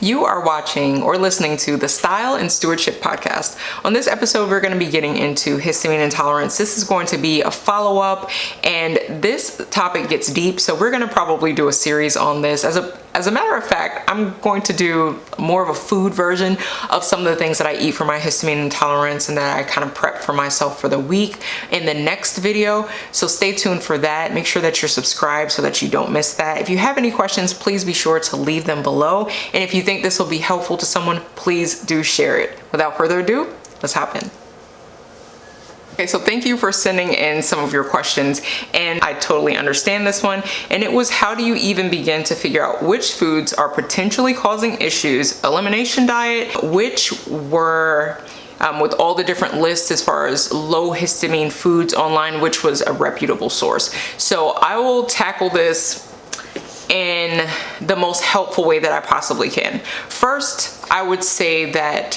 You are watching or listening to the Style and Stewardship podcast. On this episode, we're going to be getting into histamine intolerance. This is going to be a follow-up, and this topic gets deep, so we're going to probably do a series on this. As a matter of fact, I'm going to do more of a food version of some of the things that I eat for my histamine intolerance and that I kind of prep for myself for the week in the next video. So stay tuned for that. Make sure that you're subscribed so that you don't miss that. If you have any questions, please be sure to leave them below. And if you think this will be helpful to someone, please do share it. Without further ado, let's hop in. Okay, so thank you for sending in some of your questions, and I totally understand this one. And it was, how do you even begin to figure out which foods are potentially causing issues? Elimination diet, which were with all the different lists as far as low histamine foods online, which was a reputable source. So I will tackle this in the most helpful way that I possibly can. First, I would say that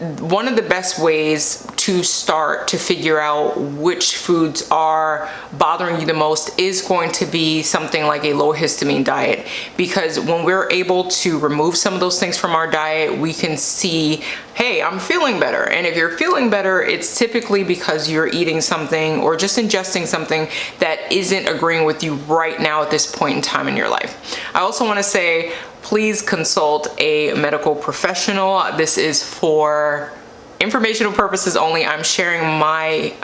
one of the best ways to start to figure out which foods are bothering you the most is going to be something like a low histamine diet, because when we're able to remove some of those things from our diet, we can see, hey, I'm feeling better. And if you're feeling better, it's typically because you're eating something or just ingesting something that isn't agreeing with you right now at this point in time in your life. I also want to say, please consult a medical professional. This is for informational purposes only. I'm sharing my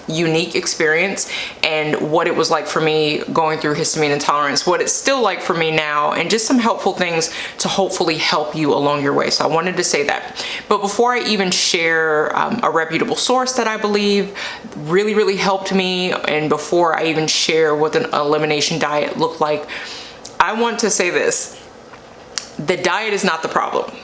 unique experience and what it was like for me going through histamine intolerance, what it's still like for me now, and just some helpful things to hopefully help you along your way. So I wanted to say that. But before I even share a reputable source that I believe really helped me, and before I even share what an elimination diet looked like, I want to say this. The diet is not the problem.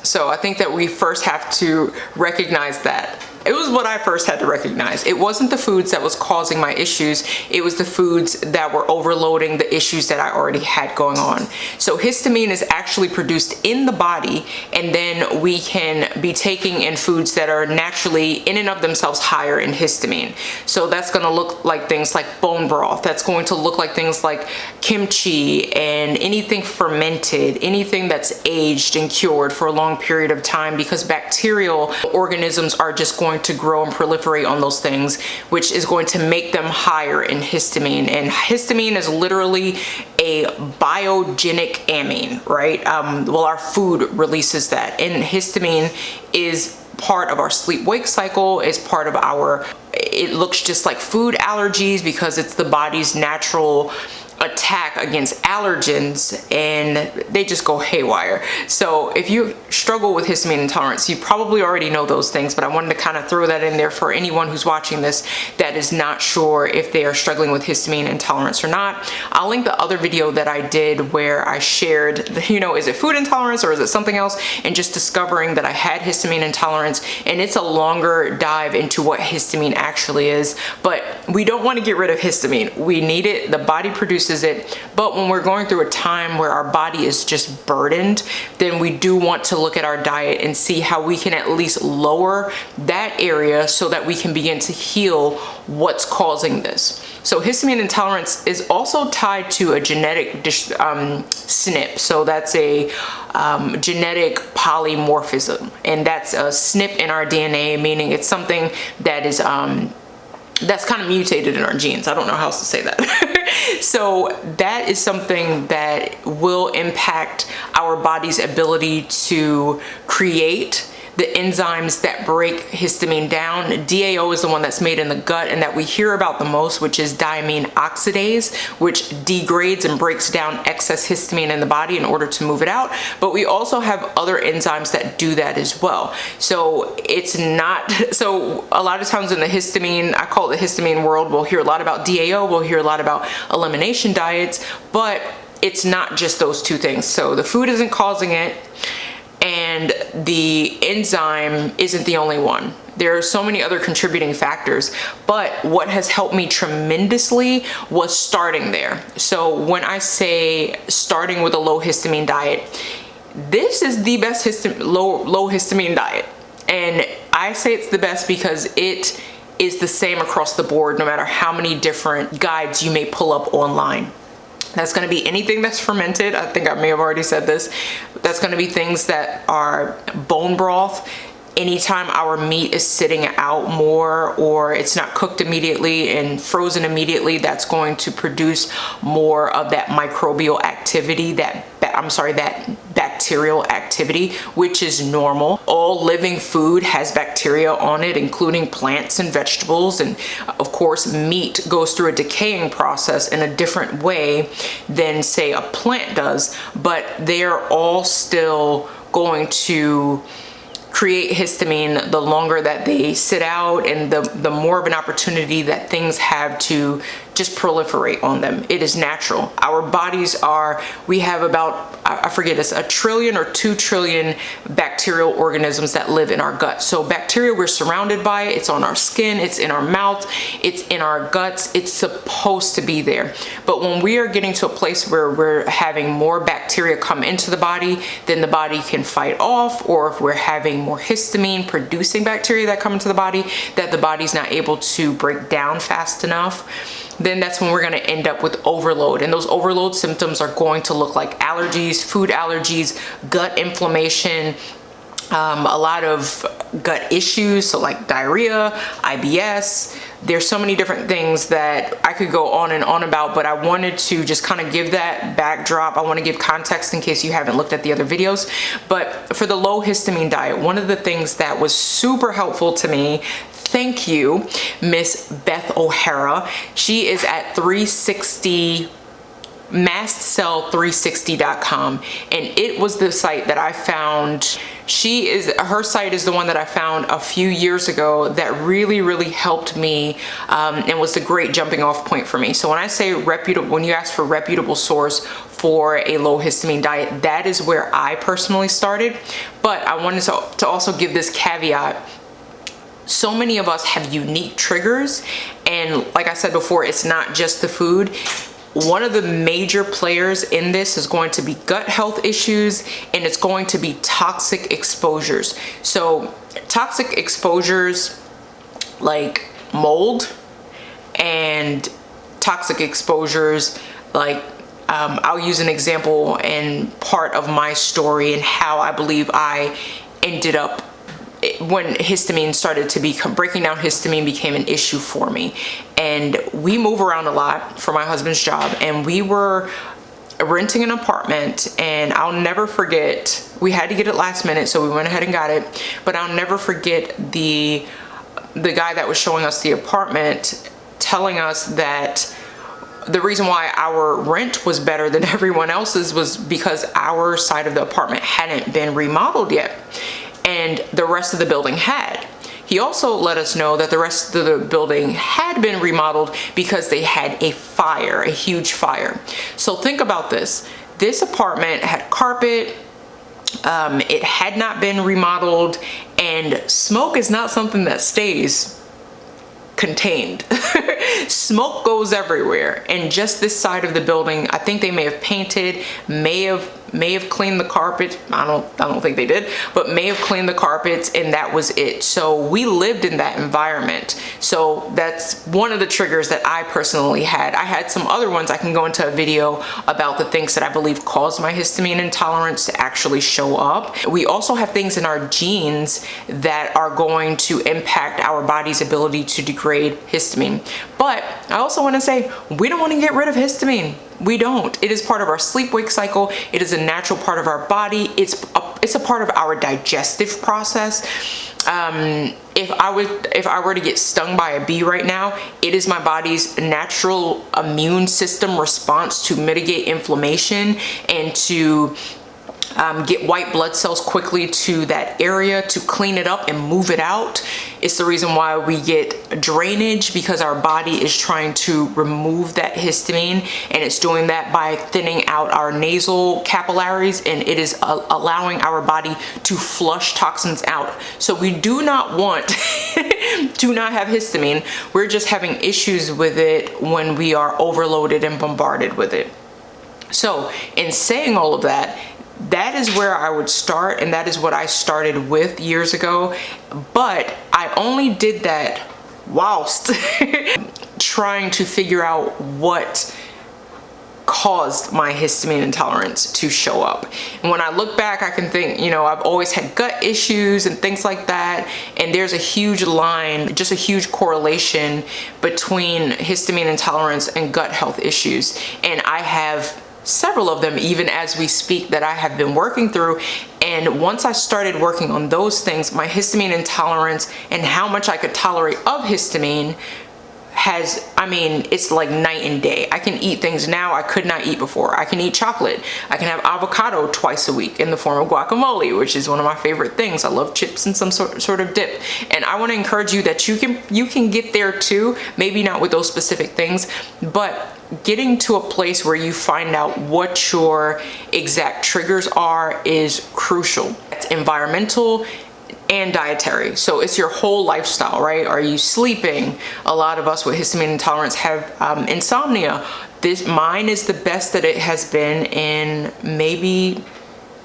So I think that we first have to recognize that. It was what I first had to recognize. It wasn't the foods that was causing my issues. It was the foods that were overloading the issues that I already had going on. So histamine is actually produced in the body, and then we can be taking in foods that are naturally in and of themselves higher in histamine. So that's going to look like things like bone broth. That's going to look like things like kimchi and anything fermented, anything that's aged and cured for a long period of time, because bacterial organisms are just going to grow and proliferate on those things, which is going to make them higher in histamine. And histamine is literally a biogenic amine, right? Well, our food releases that, and histamine is part of our sleep-wake cycle, is part of our, it looks just like food allergies because it's the body's natural attack against allergens, and they just go haywire. So if you struggle with histamine intolerance, you probably already know those things, but I wanted to kind of throw that in there for anyone who's watching this that is not sure if they are struggling with histamine intolerance or not. I'll link the other video that I did where I shared, is it food intolerance or is it something else, and just discovering that I had histamine intolerance. And it's a longer dive into what histamine actually is, but we don't want to get rid of histamine. We need it. The body produces it, but when we're going through a time where our body is just burdened, then we do want to look at our diet and see how we can at least lower that area so that we can begin to heal what's causing this. So histamine intolerance is also tied to a genetic SNP. So that's a genetic polymorphism, and that's a SNP in our DNA, meaning it's something that is that's kind of mutated in our genes. I don't know how else to say that. So that is something that will impact our body's ability to create the enzymes that break histamine down. DAO is the one that's made in the gut and that we hear about the most, which is diamine oxidase, which degrades and breaks down excess histamine in the body in order to move it out. But we also have other enzymes that do that as well. So it's not, so a lot of times in the histamine, I call it the histamine world, we'll hear a lot about DAO, we'll hear a lot about elimination diets, but it's not just those two things. So the food isn't causing it, and the enzyme isn't the only one. There are so many other contributing factors, but what has helped me tremendously was starting there. So when I say starting with a low histamine diet, this is the best low histamine diet. And I say it's the best because it is the same across the board, no matter how many different guides you may pull up online. That's going to be anything that's fermented. I think I may have already said this. That's going to be things that are bone broth. Anytime our meat is sitting out more, or it's not cooked immediately and frozen immediately, that's going to produce more of that microbial activity, that bacterial activity, which is normal. All living food has bacteria on it, including plants and vegetables. And of course, meat goes through a decaying process in a different way than, say, a plant does, but they're all still going to create histamine the longer that they sit out, and the more of an opportunity that things have to just proliferate on them. It is natural. Our bodies we have about, I forget, it's 1 trillion or 2 trillion bacterial organisms that live in our gut. So bacteria, we're surrounded by it. It's on our skin, it's in our mouth, it's in our guts. It's supposed to be there. But when we are getting to a place where we're having more bacteria come into the body than the body can fight off, or if we're having more histamine producing bacteria that come into the body that the body's not able to break down fast enough, then that's when we're going to end up with overload. And those overload symptoms are going to look like allergies, food allergies, gut inflammation, a lot of gut issues, so like diarrhea, IBS. There's so many different things that I could go on and on about, but I wanted to just kind of give that backdrop. I want to give context in case you haven't looked at the other videos. But for the low histamine diet, one of the things that was super helpful to me, thank you, Miss Beth O'Hara. She is at 360 mastcell360.com, and it was the site that I found. Her site is the one that I found a few years ago that really helped me, and was a great jumping off point for me. So when I say reputable, when you ask for reputable source for a low histamine diet, that is where I personally started. But I wanted to also give this caveat. So many of us have unique triggers, and like I said before, it's not just the food. One of the major players in this is going to be gut health issues, and it's going to be toxic exposures. So toxic exposures like mold, and toxic exposures like, I'll use an example and part of my story and how I believe I ended up when histamine started to become, breaking down histamine became an issue for me. And we move around a lot for my husband's job, and we were renting an apartment, and I'll never forget, we had to get it last minute, so we went ahead and got it, but I'll never forget the guy that was showing us the apartment telling us that the reason why our rent was better than everyone else's was because our side of the apartment hadn't been remodeled yet, and the rest of the building had. He also let us know that the rest of the building had been remodeled because they had a fire, a huge fire. So think about this. This apartment had carpet, it had not been remodeled, and smoke is not something that stays contained. Smoke goes everywhere, and just this side of the building, I think they may have painted, may have cleaned the carpets. I don't think they did, but may have cleaned the carpets, and that was it. So we lived in that environment. So that's one of the triggers that I personally had. I had some other ones. I can go into a video about the things that I believe caused my histamine intolerance to actually show up. We also have things in our genes that are going to impact our body's ability to degrade histamine. But I also want to say, we don't want to get rid of histamine. We don't. It is part of our sleep-wake cycle. It is a natural part of our body. It's a part of our digestive process. If I were to get stung by a bee right now, it is my body's natural immune system response to mitigate inflammation and to get white blood cells quickly to that area to clean it up and move it out. It's the reason why we get drainage, because our body is trying to remove that histamine, and it's doing that by thinning out our nasal capillaries, and it is allowing our body to flush toxins out. So we do not want to not have histamine. We're just having issues with it when we are overloaded and bombarded with it. So in saying all of that, that is where I would start, and that is what I started with years ago. But I only did that whilst trying to figure out what caused my histamine intolerance to show up. And when I look back, I can think, you know, I've always had gut issues and things like that. And there's a huge line, just a huge correlation between histamine intolerance and gut health issues. And I have several of them even as we speak that I have been working through. And once I started working on those things, my histamine intolerance and how much I could tolerate of histamine has, I mean, it's like night and day. I can eat things now I could not eat before. I can eat chocolate. I can have avocado twice a week in the form of guacamole, which is one of my favorite things. I love chips and some sort of dip. And I want to encourage you that you can get there too, maybe not with those specific things, but getting to a place where you find out what your exact triggers are is crucial. It's environmental and dietary. So it's your whole lifestyle, right? Are you sleeping? A lot of us with histamine intolerance have insomnia. Mine is the best that it has been in maybe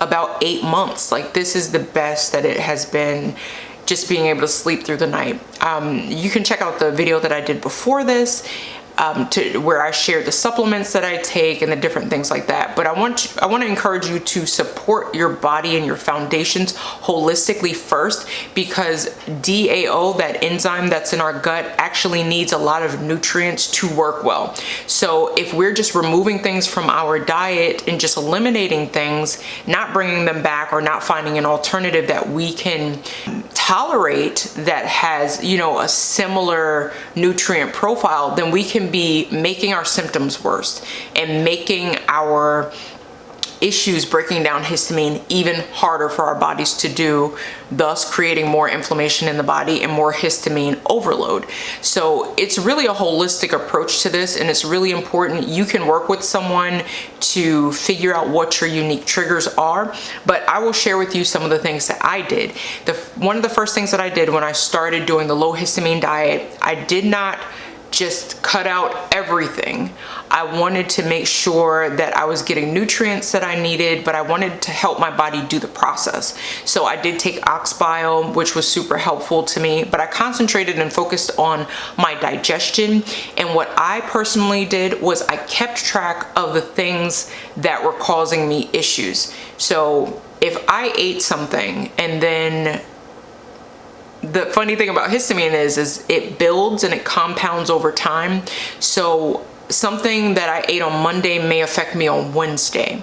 about 8 months. Like, this is the best that it has been, just being able to sleep through the night. You can check out the video that I did before this, where I shared the supplements that I take and the different things like that. But I want to encourage you to support your body and your foundations holistically first, because DAO, that enzyme that's in our gut, actually needs a lot of nutrients to work well. So if we're just removing things from our diet and just eliminating things, not bringing them back, or not finding an alternative that we can tolerate that has, you know, a similar nutrient profile, then we can be making our symptoms worse and making our issues breaking down histamine even harder for our bodies to do, thus creating more inflammation in the body and more histamine overload. So it's really a holistic approach to this, and it's really important. You can work with someone to figure out what your unique triggers are, but I will share with you some of the things that I did. One of the first things that I did when I started doing the low histamine diet, I did not just cut out everything. I wanted to make sure that I was getting nutrients that I needed, but I wanted to help my body do the process. So I did take ox bile, which was super helpful to me, but I concentrated and focused on my digestion. And what I personally did was I kept track of the things that were causing me issues. So if I ate something, and then the funny thing about histamine is it builds and it compounds over time. So something that I ate on Monday may affect me on Wednesday.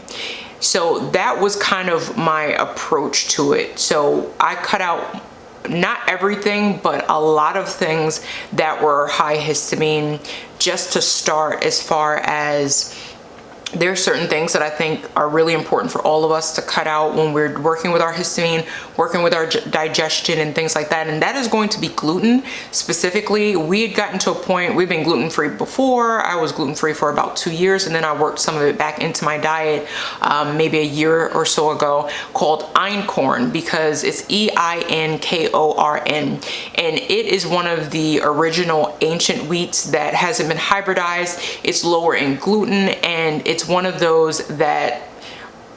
So that was kind of my approach to it. So I cut out not everything, but a lot of things that were high histamine, just to start. As far as, there are certain things that I think are really important for all of us to cut out when we're working with our histamine, working with our digestion and things like that. And that is going to be gluten. Specifically, we had gotten to a point, we've been gluten-free before. I was gluten-free for about 2 years, and then I worked some of it back into my diet maybe a year or so ago, called einkorn, because it's EINKORN. And it is one of the original ancient wheats that hasn't been hybridized. It's lower in gluten, and it's one of those that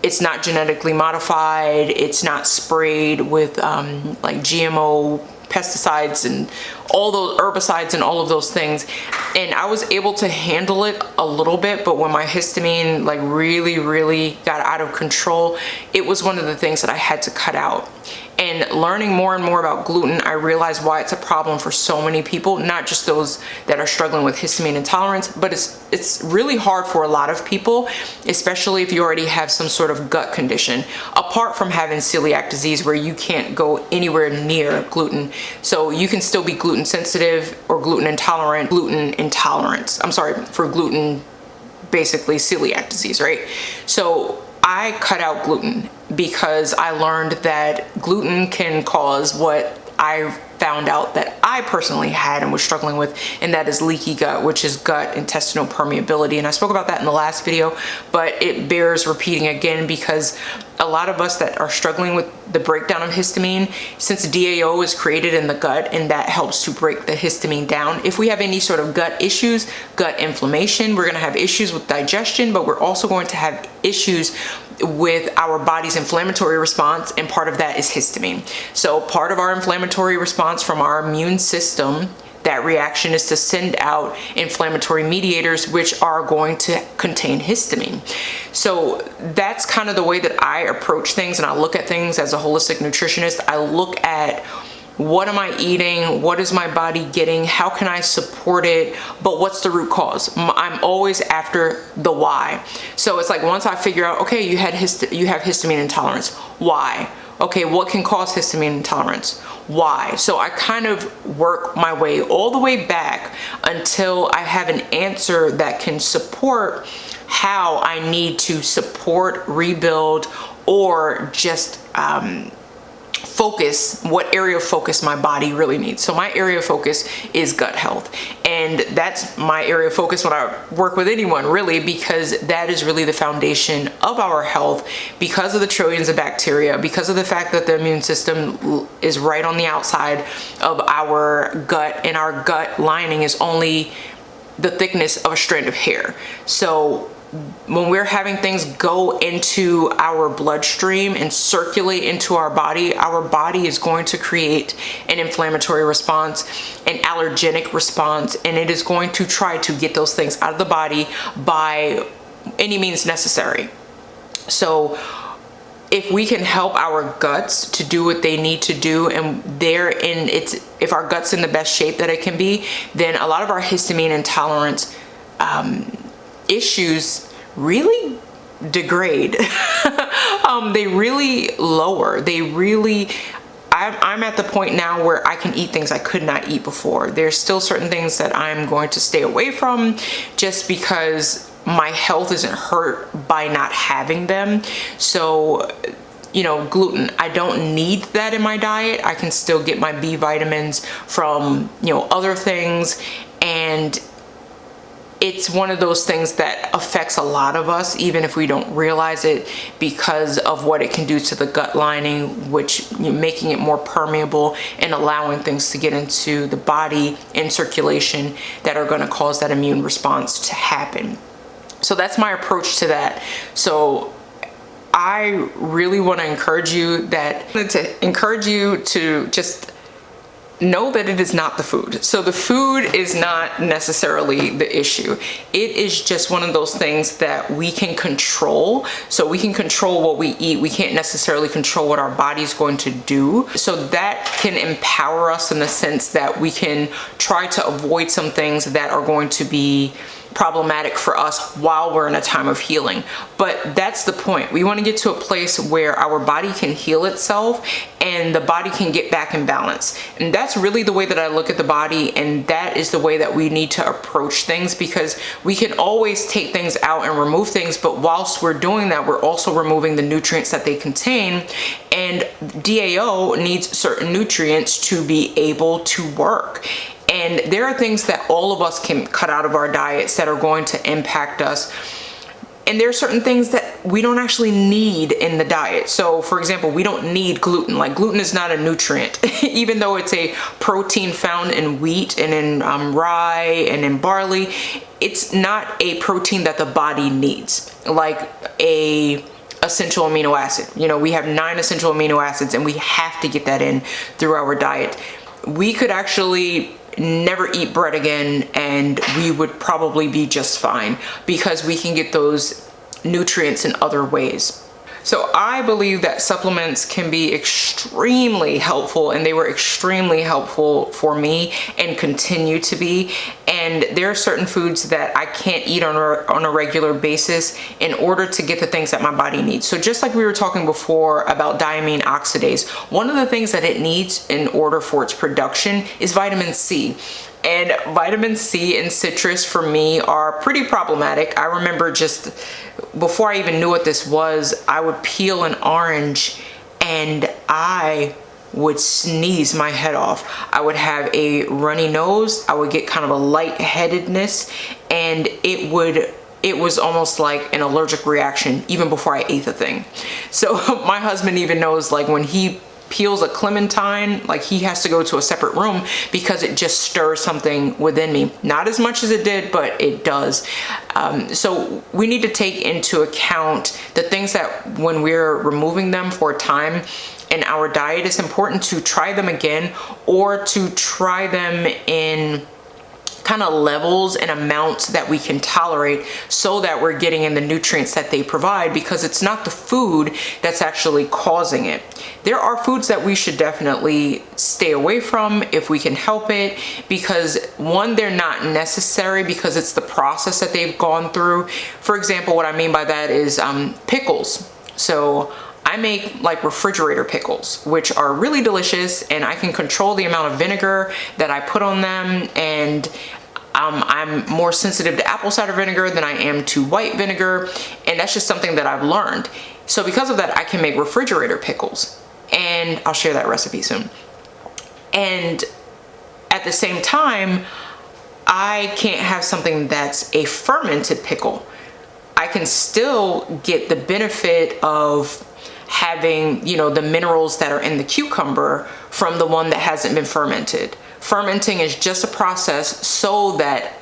it's not genetically modified, it's not sprayed with like GMO pesticides and all those herbicides and all of those things. And I was able to handle it a little bit, but when my histamine like really got out of control, it was one of the things that I had to cut out. And learning more and more about gluten, I realized why it's a problem for so many people, not just those that are struggling with histamine intolerance, but it's really hard for a lot of people, especially if you already have some sort of gut condition, apart from having celiac disease where you can't go anywhere near gluten. So you can still be gluten sensitive or gluten intolerant, gluten intolerance. I'm sorry, for gluten, basically celiac disease, right? So I cut out gluten because I learned that gluten can cause what I found out that I personally had and was struggling with, and that is leaky gut, which is gut intestinal permeability. And I spoke about that in the last video, but it bears repeating again, because a lot of us that are struggling with the breakdown of histamine, since DAO is created in the gut and that helps to break the histamine down, if we have any sort of gut issues, gut inflammation, we're going to have issues with digestion, but we're also going to have issues with our body's inflammatory response, and part of that is histamine. So part of our inflammatory response from our immune system that reaction is to send out inflammatory mediators, which are going to contain histamine. So that's kind of the way that I approach things, and I look at things as a holistic nutritionist. I look at, what am I eating? What is my body getting? How can I support it? But what's the root cause? I'm always after the why. So it's like, once I figure out, okay, you have histamine intolerance. Why? Okay, what can cause histamine intolerance? Why? So I kind of work my way all the way back until I have an answer that can support how I need to support, rebuild, or just focus, what area of focus my body really needs. So my area of focus is gut health. And that's my area of focus when I work with anyone, really, because that is really the foundation of our health, because of the trillions of bacteria, because of the fact that the immune system is right on the outside of our gut, and our gut lining is only the thickness of a strand of hair. So when we're having things go into our bloodstream and circulate into our body is going to create an inflammatory response, an allergenic response, and it is going to try to get those things out of the body by any means necessary. So if we can help our guts to do what they need to do, and if our gut's in the best shape that it can be, then a lot of our histamine intolerance issues really degrade. They really lower. I'm at the point now where I can eat things I could not eat before. There's still certain things that I'm going to stay away from just because my health isn't hurt by not having them. So, gluten, I don't need that in my diet. I can still get my B vitamins from, other things. And it's one of those things that affects a lot of us, even if we don't realize it, because of what it can do to the gut lining, which making it more permeable and allowing things to get into the body in circulation that are going to cause that immune response to happen. So that's my approach to that. So I really want to encourage you to just know that it is not the food. So the food is not necessarily the issue. It is just one of those things that we can control. So we can control what we eat. We can't necessarily control what our body's going to do. So that can empower us in the sense that we can try to avoid some things that are going to be problematic for us while we're in a time of healing. But that's the point. We want to get to a place where our body can heal itself and the body can get back in balance. And that's really the way that I look at the body, and that is the way that we need to approach things, because we can always take things out and remove things, but whilst we're doing that, we're also removing the nutrients that they contain, and DAO needs certain nutrients to be able to work. And there are things that all of us can cut out of our diets that are going to impact us. And there are certain things that we don't actually need in the diet. So for example, we don't need gluten. Like, gluten is not a nutrient, even though it's a protein found in wheat and in rye and in barley. It's not a protein that the body needs, like a essential amino acid. We have 9 essential amino acids, and we have to get that in through our diet. We could actually never eat bread again, and we would probably be just fine, because we can get those nutrients in other ways. So I believe that supplements can be extremely helpful, and they were extremely helpful for me and continue to be. And there are certain foods that I can't eat on a regular basis in order to get the things that my body needs. So just like we were talking before about diamine oxidase, one of the things that it needs in order for its production is vitamin C. And vitamin C and citrus for me are pretty problematic. I remember just before I even knew what this was, I would peel an orange and I would sneeze my head off. I would have a runny nose. I would get kind of a lightheadedness, and it was almost like an allergic reaction even before I ate the thing. So my husband even knows, like, when he peels a clementine, like, he has to go to a separate room because it just stirs something within me. Not as much as it did, but it does. So we need to take into account the things that when we're removing them for a time, in our diet, it's important to try them again, or to try them in kind of levels and amounts that we can tolerate, so that we're getting in the nutrients that they provide, because it's not the food that's actually causing it. There are foods that we should definitely stay away from if we can help it, because one, they're not necessary because it's the process that they've gone through. For example, what I mean by that is pickles. So I make like refrigerator pickles, which are really delicious, and I can control the amount of vinegar that I put on them. And I'm more sensitive to apple cider vinegar than I am to white vinegar. And that's just something that I've learned. So because of that, I can make refrigerator pickles, and I'll share that recipe soon. And at the same time, I can't have something that's a fermented pickle. I can still get the benefit of having, you know, the minerals that are in the cucumber from the one that hasn't been fermented. Fermenting is just a process so that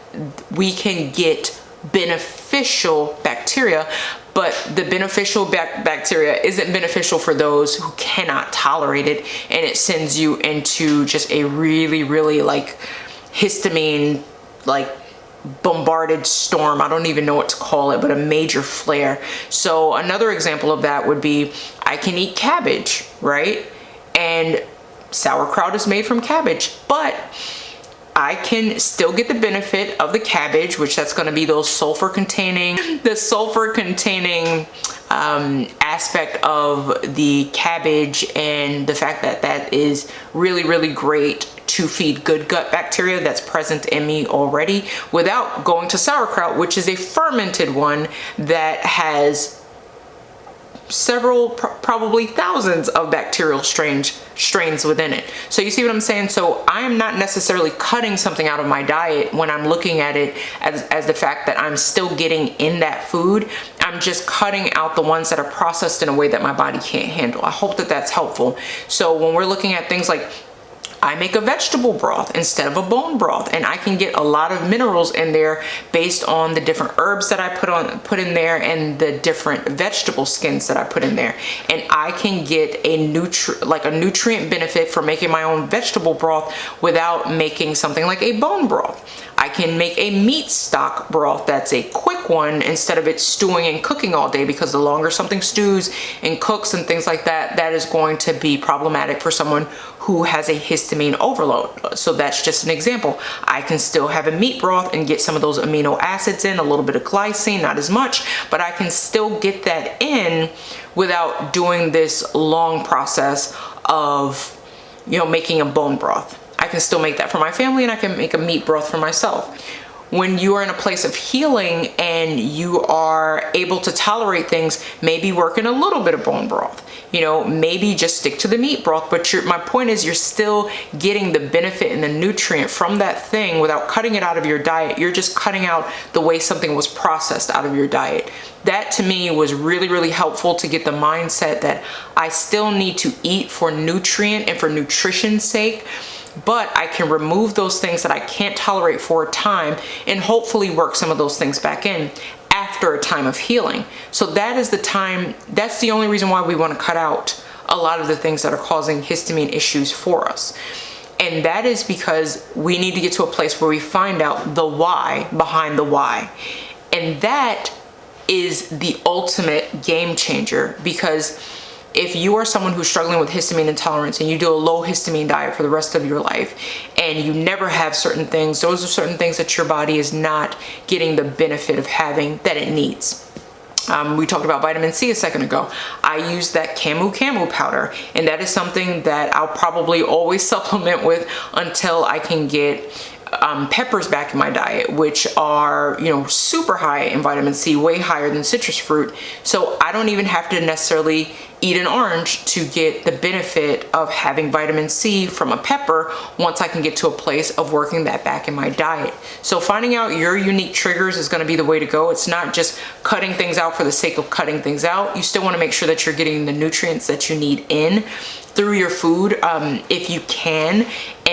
we can get beneficial bacteria, but the beneficial bacteria isn't beneficial for those who cannot tolerate it, and it sends you into just a really, really like histamine, like bombarded storm. I don't even know what to call it, but a major flare. So another example of that would be, I can eat cabbage, right? And sauerkraut is made from cabbage, but I can still get the benefit of the cabbage, which that's going to be the sulfur containing aspect of the cabbage, and the fact that that is really, really great to feed good gut bacteria that's present in me already, without going to sauerkraut, which is a fermented one that has several, probably thousands of bacterial strains within it. So you see what I'm saying? So I'm not necessarily cutting something out of my diet when I'm looking at it as the fact that I'm still getting in that food. I'm just cutting out the ones that are processed in a way that my body can't handle. I hope that that's helpful. So when we're looking at things like, I make a vegetable broth instead of a bone broth, and I can get a lot of minerals in there based on the different herbs that I put in there, and the different vegetable skins that I put in there. And I can get a nutrient benefit for making my own vegetable broth without making something like a bone broth. I can make a meat stock broth that's a quick one, instead of it stewing and cooking all day, because the longer something stews and cooks and things like that, that is going to be problematic for someone who has a histamine overload. So that's just an example. I can still have a meat broth and get some of those amino acids in, a little bit of glycine, not as much, but I can still get that in without doing this long process of, you know, making a bone broth. I can still make that for my family, and I can make a meat broth for myself. When you are in a place of healing and you are able to tolerate things, maybe work in a little bit of bone broth. You know, maybe just stick to the meat broth, but my point is, you're still getting the benefit and the nutrient from that thing without cutting it out of your diet. You're just cutting out the way something was processed out of your diet. That to me was really, really helpful to get the mindset that I still need to eat for nutrient and for nutrition's sake, but I can remove those things that I can't tolerate for a time, and hopefully work some of those things back in after a time of healing. So that is the time, that's the only reason why we want to cut out a lot of the things that are causing histamine issues for us. And that is because we need to get to a place where we find out the why behind the why. And that is the ultimate game changer, because if you are someone who's struggling with histamine intolerance and you do a low histamine diet for the rest of your life, and you never have certain things, those are certain things that your body is not getting the benefit of having that it needs. We talked about vitamin C a second ago. I use that camu powder, and that is something that I'll probably always supplement with until I can get peppers back in my diet, which are, you know, super high in vitamin C, way higher than citrus fruit. So I don't even have to necessarily eat an orange to get the benefit of having vitamin C from a pepper, once I can get to a place of working that back in my diet. So finding out your unique triggers is going to be the way to go. It's not just cutting things out for the sake of cutting things out. You still want to make sure that you're getting the nutrients that you need in through your food, if you can.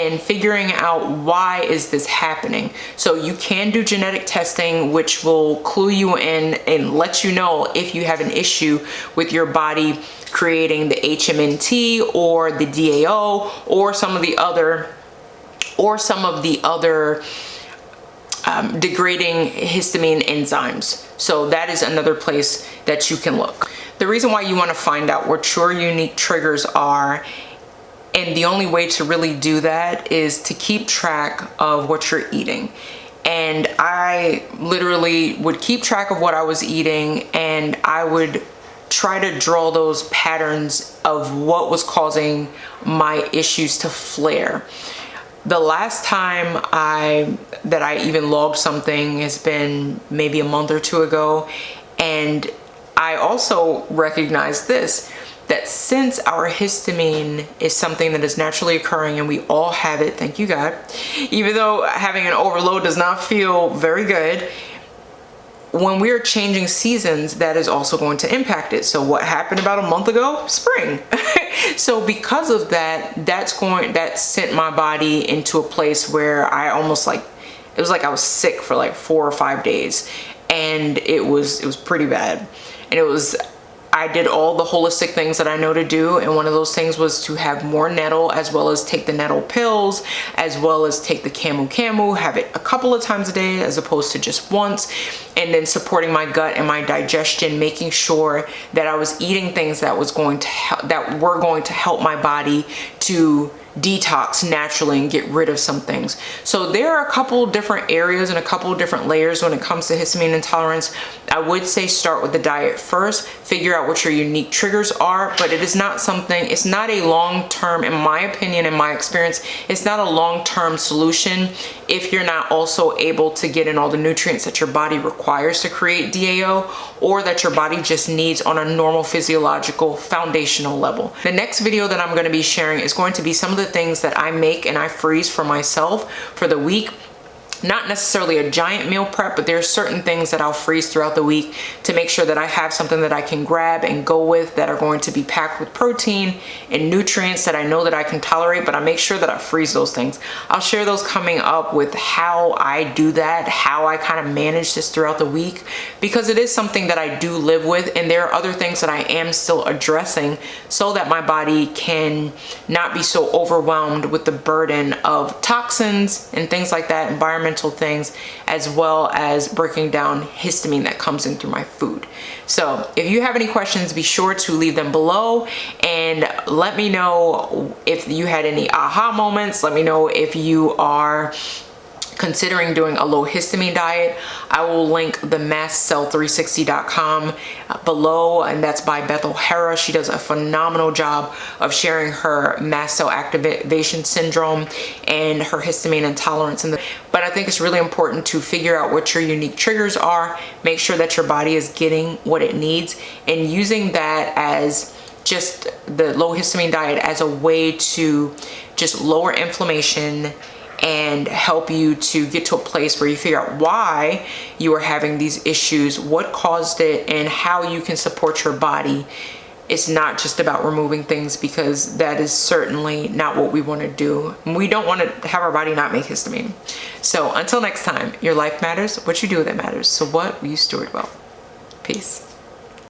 and figuring out why is this happening. So you can do genetic testing, which will clue you in and let you know if you have an issue with your body creating the HMNT or the DAO or some of the other degrading histamine enzymes. So that is another place that you can look. The reason why you want to find out what your unique triggers are, and the only way to really do that, is to keep track of what you're eating. And I literally would keep track of what I was eating, and I would try to draw those patterns of what was causing my issues to flare. The last time that I even logged something has been maybe a month or two ago, and I also recognized this, that since our histamine is something that is naturally occurring and we all have it, thank you God, even though having an overload does not feel very good, when we're changing seasons, that is also going to impact it. So what happened about a month ago? Spring. So because of that, that sent my body into a place where I almost it was like I was sick for like 4 or 5 days, and it was pretty bad. And I did all the holistic things that I know to do, and one of those things was to have more nettle, as well as take the nettle pills, as well as take the camu, have it a couple of times a day as opposed to just once, and then supporting my gut and my digestion, making sure that I was eating things that were going to help my body to detox naturally and get rid of some things. So there are a couple different areas and a couple different layers when it comes to histamine intolerance. I would say start with the diet first, figure out what your unique triggers are, but it's not a long-term, in my opinion, in my experience, it's not a long-term solution if you're not also able to get in all the nutrients that your body requires to create DAO, or that your body just needs on a normal physiological foundational level. The next video that I'm going to be sharing is going to be some of the things that I make and I freeze for myself for the week. Not necessarily a giant meal prep, but there are certain things that I'll freeze throughout the week to make sure that I have something that I can grab and go with, that are going to be packed with protein and nutrients that I know that I can tolerate, but I make sure that I freeze those things. I'll share those coming up with how I do that, how I kind of manage this throughout the week, because it is something that I do live with, and there are other things that I am still addressing so that my body can not be so overwhelmed with the burden of toxins and things like that, environmental things, as well as breaking down histamine that comes in through my food. So if you have any questions, be sure to leave them below and let me know if you had any aha moments. Let me know if you are considering doing a low histamine diet. I will link the mastcell360.com below, and that's by Beth O'Hara. She does a phenomenal job of sharing her mast cell activation syndrome and her histamine intolerance. But I think it's really important to figure out what your unique triggers are, make sure that your body is getting what it needs, and using that as just the low histamine diet as a way to just lower inflammation and help you to get to a place where you figure out why you are having these issues, what caused it, and how you can support your body. It's not just about removing things, because that is certainly not what we want to do. We don't want to have our body not make histamine. So until next time, your life matters. What you do with it matters. So what will you steward well? Peace.